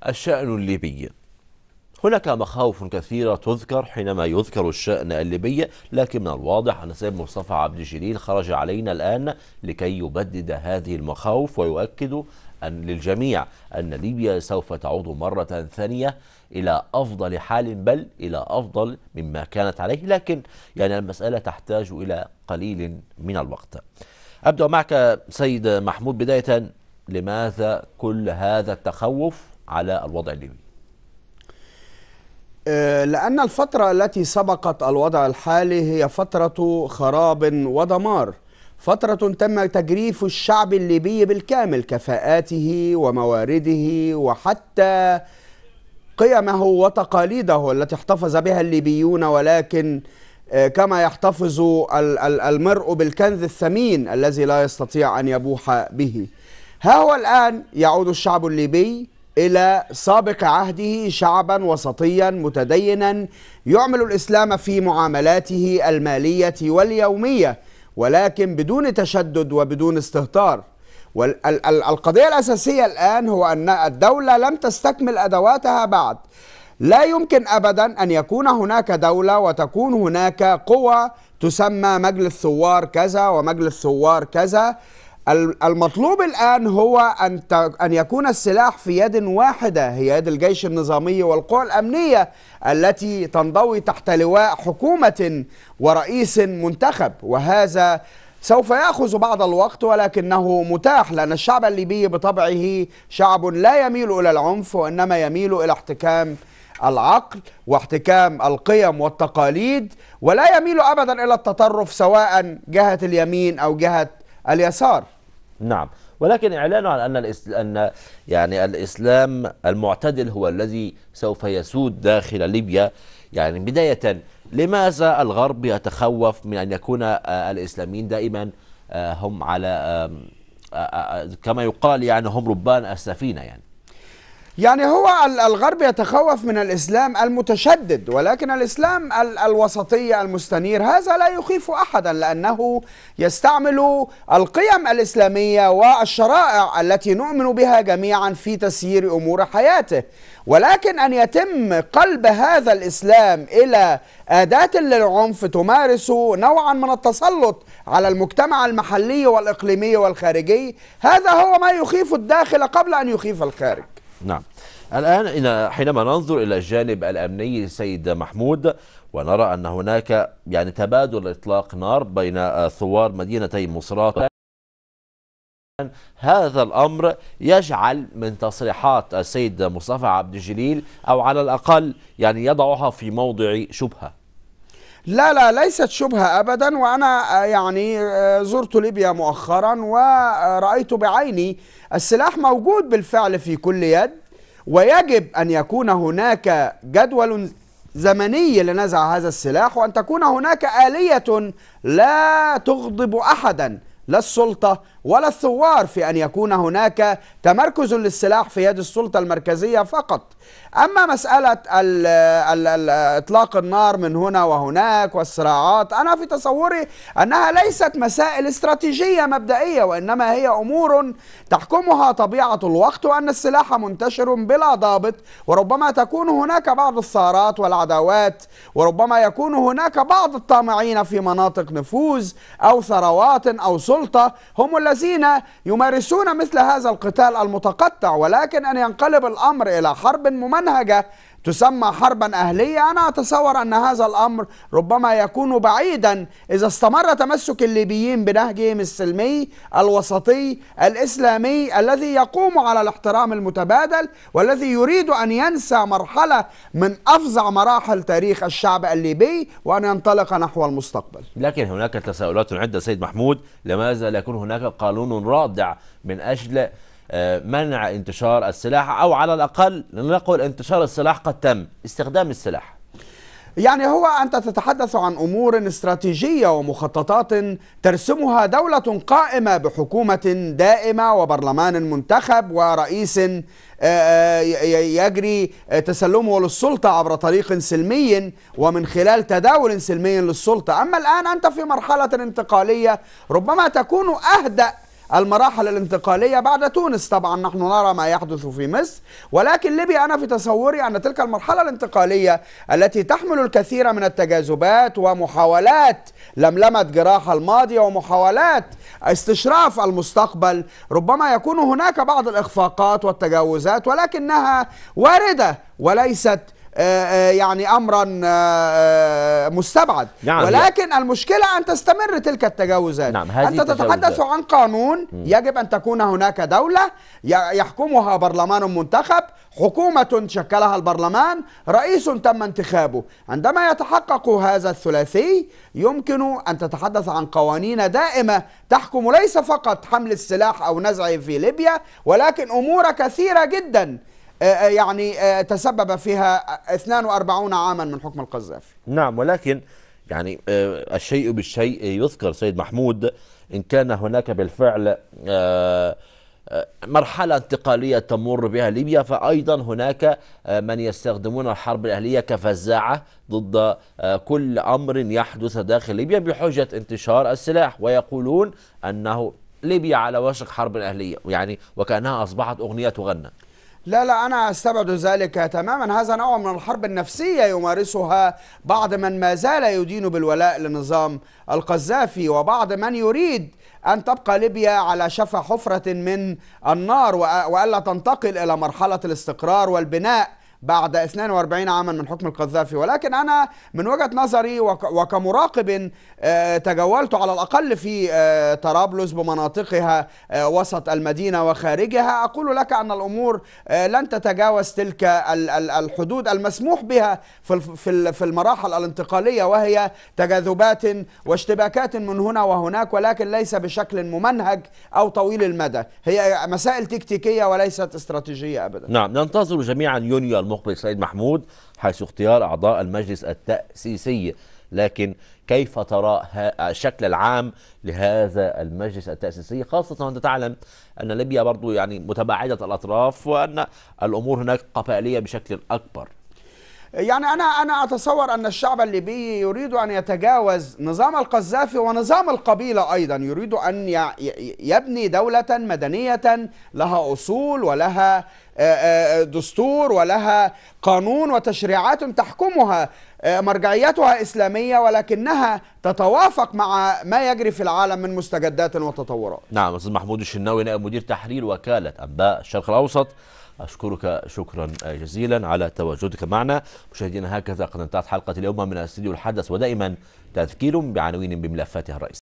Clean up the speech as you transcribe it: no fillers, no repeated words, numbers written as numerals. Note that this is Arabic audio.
الشأن الليبي. هناك مخاوف كثيرة تذكر حينما يذكر الشأن الليبي، لكن من الواضح أن السيد مصطفى عبد الجليل خرج علينا الآن لكي يبدد هذه المخاوف ويؤكد أن للجميع أن ليبيا سوف تعود مرة ثانية إلى أفضل حال، بل إلى أفضل مما كانت عليه، لكن المسألة تحتاج إلى قليل من الوقت. أبدأ معك سيد محمود بداية، لماذا كل هذا التخوف على الوضع الليبي؟ لأن الفترة التي سبقت الوضع الحالي هي فترة خراب ودمار، فترة تم تجريف الشعب الليبي بالكامل، كفاءاته وموارده وحتى قيمه وتقاليده التي احتفظ بها الليبيون، ولكن كما يحتفظ المرء بالكنز الثمين الذي لا يستطيع أن يبوح به. ها هو الآن يعود الشعب الليبي إلى سابق عهده، شعبا وسطيا متدينا يعمل الإسلام في معاملاته المالية واليومية، ولكن بدون تشدد وبدون استهتار. والقضية الأساسية الآن هو أن الدولة لم تستكمل أدواتها بعد. لا يمكن أبدا أن يكون هناك دولة وتكون هناك قوة تسمى مجلس ثوار كذا ومجلس ثوار كذا. المطلوب الآن هو أن يكون السلاح في يد واحدة، هي يد الجيش النظامي والقوى الأمنية التي تنضوي تحت لواء حكومة ورئيس منتخب، وهذا سوف يأخذ بعض الوقت ولكنه متاح، لأن الشعب الليبي بطبعه شعب لا يميل إلى العنف وإنما يميل إلى احتكام العقل واحتكام القيم والتقاليد، ولا يميل أبدا إلى التطرف سواء جهة اليمين أو جهة اليسار. نعم، ولكن إعلانه عن أن الإسلام المعتدل هو الذي سوف يسود داخل ليبيا، بداية لماذا الغرب يتخوف من أن يكون الإسلاميين دائما هم على كما يقال هم ربان السفينة؟ هو الغرب يتخوف من الإسلام المتشدد، ولكن الإسلام الوسطي المستنير هذا لا يخيف أحدا، لأنه يستعمل القيم الإسلامية والشرائع التي نؤمن بها جميعا في تسيير أمور حياته. ولكن أن يتم قلب هذا الإسلام إلى أداة للعنف تمارس نوعا من التسلط على المجتمع المحلي والإقليمي والخارجي، هذا هو ما يخيف الداخل قبل أن يخيف الخارج. نعم، الآن حينما ننظر إلى الجانب الأمني سيد محمود، ونرى أن هناك تبادل إطلاق نار بين ثوار مدينتي مصرات، هذا الأمر يجعل من تصريحات السيد مصطفى عبد الجليل أو على الأقل يضعها في موضع شبهة. لا ليست شبهة أبدا، وأنا زرت ليبيا مؤخرا ورأيت بعيني السلاح موجود بالفعل في كل يد، ويجب أن يكون هناك جدول زمني لنزع هذا السلاح، وأن تكون هناك آلية لا تغضب أحدا، لا السلطة ولا الثوار، في أن يكون هناك تمركز للسلاح في يد السلطة المركزية فقط. أما مسألة إطلاق النار من هنا وهناك والصراعات، أنا في تصوري أنها ليست مسائل استراتيجية مبدئية، وإنما هي أمور تحكمها طبيعة الوقت، وأن السلاح منتشر بلا ضابط، وربما تكون هناك بعض الثارات والعداوات، وربما يكون هناك بعض الطامعين في مناطق نفوذ أو ثروات أو سلطة هم الذين يمارسون مثل هذا القتال المتقطع. ولكن أن ينقلب الأمر إلى حرب ممنهجة تسمى حربا أهلية، أنا أتصور أن هذا الأمر ربما يكون بعيدا إذا استمر تمسك الليبيين بنهجهم السلمي الوسطي الإسلامي الذي يقوم على الاحترام المتبادل، والذي يريد أن ينسى مرحلة من أفظع مراحل تاريخ الشعب الليبي وأن ينطلق نحو المستقبل. لكن هناك تساؤلات عدة سيد محمود، لماذا لا يكون هناك قانون رادع من أجل منع انتشار السلاح، أو على الأقل نقول انتشار السلاح قد تم، استخدام السلاح؟ هو أنت تتحدث عن أمور استراتيجية ومخططات ترسمها دولة قائمة بحكومة دائمة وبرلمان منتخب ورئيس يجري تسلمه للسلطة عبر طريق سلمي ومن خلال تداول سلمي للسلطة. أما الآن أنت في مرحلة انتقالية ربما تكون أهدأ المراحل الانتقالية بعد تونس. طبعا نحن نرى ما يحدث في مصر، ولكن ليبيا أنا في تصوري أن تلك المرحلة الانتقالية التي تحمل الكثير من التجاذبات ومحاولات لملمة جراح الماضي ومحاولات استشراف المستقبل، ربما يكون هناك بعض الإخفاقات والتجاوزات، ولكنها واردة وليست يعني أمرا مستبعد. نعم، ولكن المشكلة أن تستمر تلك التجاوزات. نعم، أنت تتحدث عن قانون، يجب أن تكون هناك دولة يحكمها برلمان منتخب، حكومة شكلها البرلمان، رئيس تم انتخابه. عندما يتحقق هذا الثلاثي يمكن أن تتحدث عن قوانين دائمة تحكم ليس فقط حمل السلاح أو نزعه في ليبيا، ولكن أمور كثيرة جدا يعني تسبب فيها 42 عاما من حكم القذافي. نعم، ولكن يعني الشيء بالشيء يذكر سيد محمود. إن كان هناك بالفعل مرحلة انتقالية تمر بها ليبيا، فأيضا هناك من يستخدمون الحرب الأهلية كفزاعة ضد كل أمر يحدث داخل ليبيا بحجة انتشار السلاح، ويقولون أنه ليبيا على وشك حرب أهلية، يعني وكأنها أصبحت أغنية تغنى. لا، أنا أستبعد ذلك تماما. هذا نوع من الحرب النفسية يمارسها بعض من ما زال يدين بالولاء لنظام القذافي، وبعض من يريد أن تبقى ليبيا على شفا حفرة من النار وألا تنتقل إلى مرحلة الاستقرار والبناء بعد 42 عاما من حكم القذافي. ولكن أنا من وجهة نظري وكمراقب تجولت على الأقل في طرابلس بمناطقها وسط المدينة وخارجها، أقول لك أن الأمور لن تتجاوز تلك الحدود المسموح بها في المراحل الانتقالية، وهي تجاذبات واشتباكات من هنا وهناك، ولكن ليس بشكل ممنهج أو طويل المدى. هي مسائل تكتيكية وليست استراتيجية أبدا. نعم، ننتظر جميعا يونيو المقبل سيد محمود حيث اختيار أعضاء المجلس التأسيسي، لكن كيف ترى الشكل العام لهذا المجلس التأسيسي، خاصة وأنت تعلم أن ليبيا برضو يعني متباعدة الأطراف وأن الأمور هناك قبائلية بشكل أكبر؟ يعني أنا أتصور أن الشعب الليبي يريد أن يتجاوز نظام القذافي ونظام القبيلة أيضا، يريد أن يبني دولة مدنية لها أصول ولها دستور ولها قانون وتشريعات تحكمها، مرجعيتها إسلامية ولكنها تتوافق مع ما يجري في العالم من مستجدات وتطورات. نعم، أستاذ محمود الشناوي نائب مدير تحرير وكالة أنباء الشرق الأوسط، أشكرك شكرا جزيلا على تواجدك معنا. مشاهدينا، هكذا قد انتهت حلقة اليوم من استديو الحدث، ودائما تذكير بعناوين بملفاتها الرئيسية.